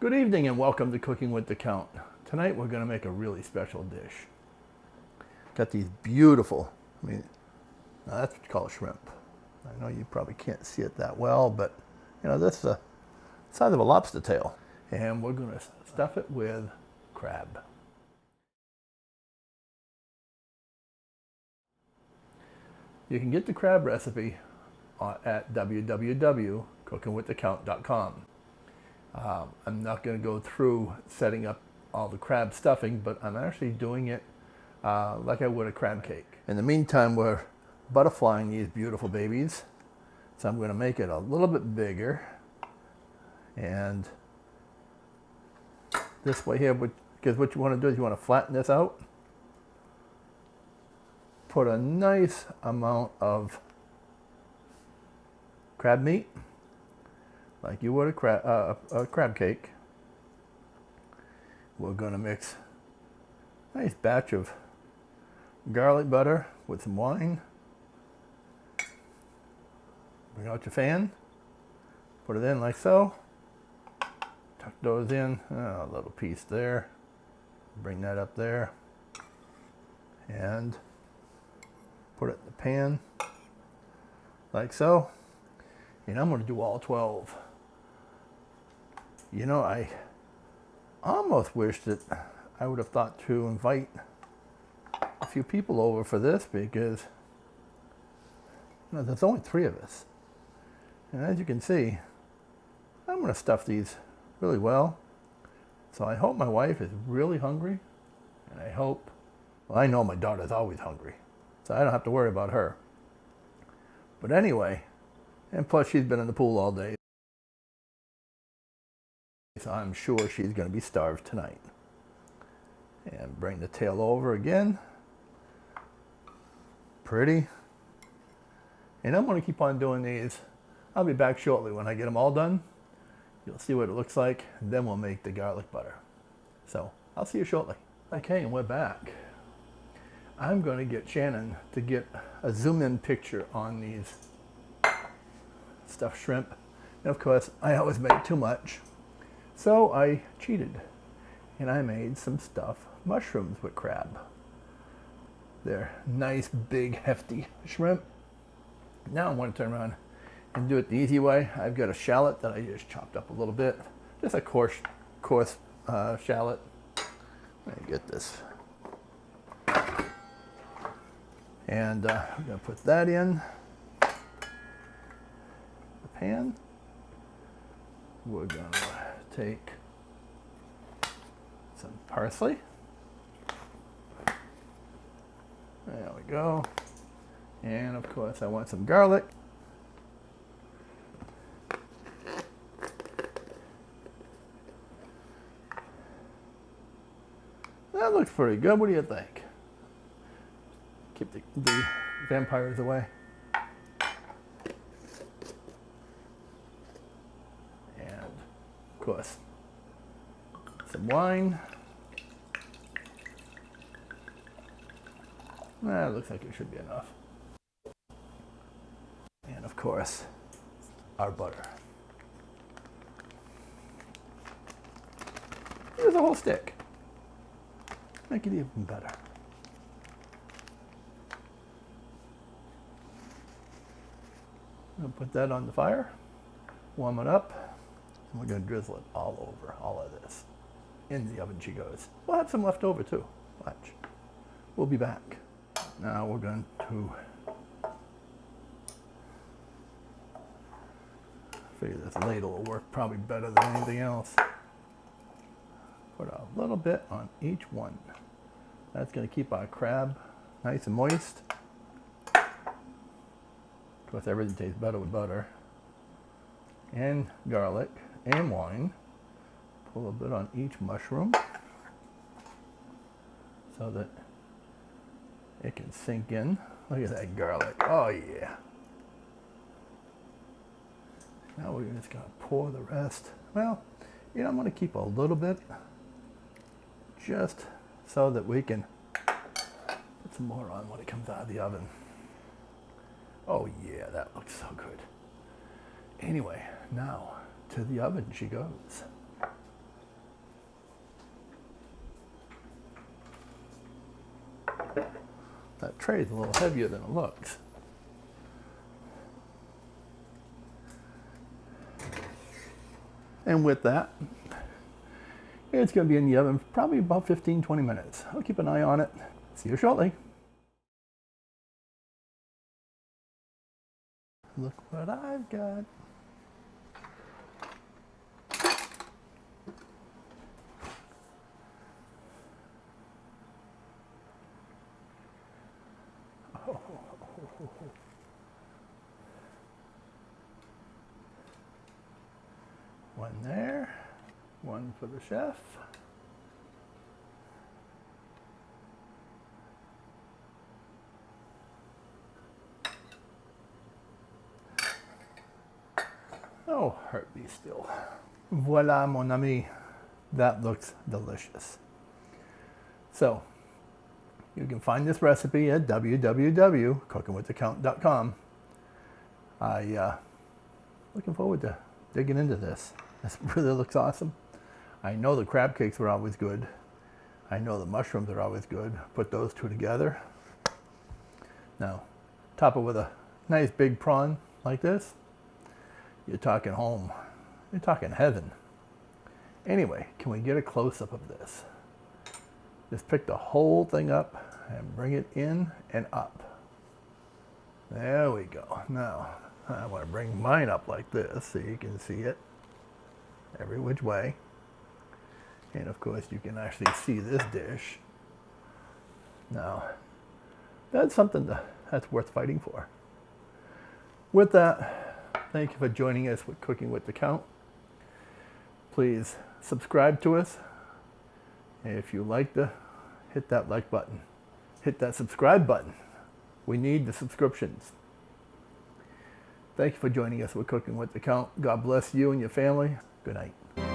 Good evening and welcome to Cooking with the Count. Tonight we're going to make a really special dish. Got these beautiful, now that's what you call shrimp. I know you probably can't see it that well, but this is the size of a lobster tail. And we're going to stuff it with crab. You can get the crab recipe at www.cookingwiththecount.com. I'm not going to go through setting up all the crab stuffing, but I'm actually doing it like I would a crab cake. In the meantime, we're butterflying these beautiful babies. So I'm going to make it a little bit bigger. And this way here, because what you want to do is you want to flatten this out. Put a nice amount of crab meat, like you would a crab cake. We're going to mix a nice batch of garlic butter with some wine. Bring out your fan, put it in like so. Tuck those in, a little piece there. Bring that up there. And put it in the pan like so. And I'm going to do all 12. I almost wish that I would have thought to invite a few people over for this because there's only 3 of us. And as you can see, I'm going to stuff these really well. So I hope my wife is really hungry. And I know my daughter's always hungry. So I don't have to worry about her. But anyway, and plus she's been in the pool all day. So I'm sure she's going to be starved tonight. And bring the tail over again. Pretty. And I'm going to keep on doing these. I'll be back shortly when I get them all done. You'll see what it looks like. And then we'll make the garlic butter. So I'll see you shortly. Okay, and we're back. I'm going to get Shannon to get a zoom in picture on these stuffed shrimp. And of course, I always make too much. So I cheated and I made some stuffed mushrooms with crab. They're nice, big, hefty shrimp. Now I want to turn around and do it the easy way. I've got a shallot that I just chopped up a little bit. Just a coarse shallot. Let me get this. And I'm going to put that in the pan. We're going to take some parsley. There we go. And of course I want some garlic. That looks pretty good. What do you think? Keep the vampires away. And of course, some wine. That looks like it should be enough. And of course, our butter. Here's a whole stick. Make it even better. I'll put that on the fire, warm it up, and we're going to drizzle it all over, all of this. In the oven she goes. We'll have some left over too. Watch. We'll be back. Now we're going to figure this ladle will work probably better than anything else. Put a little bit on each one. That's going to keep our crab nice and moist. Of course, everything tastes better with butter and garlic and wine. Put a little bit on each mushroom so that it can sink in. Look at that garlic. Oh yeah. Now we're just going to pour the rest. Well, I'm going to keep a little bit just so that we can put some more on when it comes out of the oven. Oh yeah, that looks so good. Anyway, now to the oven she goes. That tray is a little heavier than it looks. And with that, it's going to be in the oven for probably about 15-20 minutes. I'll keep an eye on it. See you shortly. Look what I've got. Oh. One there, one for the chef. Oh, heart be still. Voila, mon ami. That looks delicious. So, you can find this recipe at www.cookingwiththecount.com. Looking forward to digging into this. This really looks awesome. I know the crab cakes are always good. I know the mushrooms are always good. Put those two together. Now, top it with a nice big prawn like this. You're talking home. You're talking heaven. Anyway, can we get a close-up of this? Just pick the whole thing up and bring it in and up. There we go. Now, I want to bring mine up like this so you can see it every which way. And of course, you can actually see this dish. Now, that's something that's worth fighting for. With that, thank you for joining us with Cooking with the Count. Please subscribe to us. If you like hit that like button. Hit that subscribe button. We need the subscriptions. Thank you for joining us with Cooking with the Count. God bless you and your family. Good night.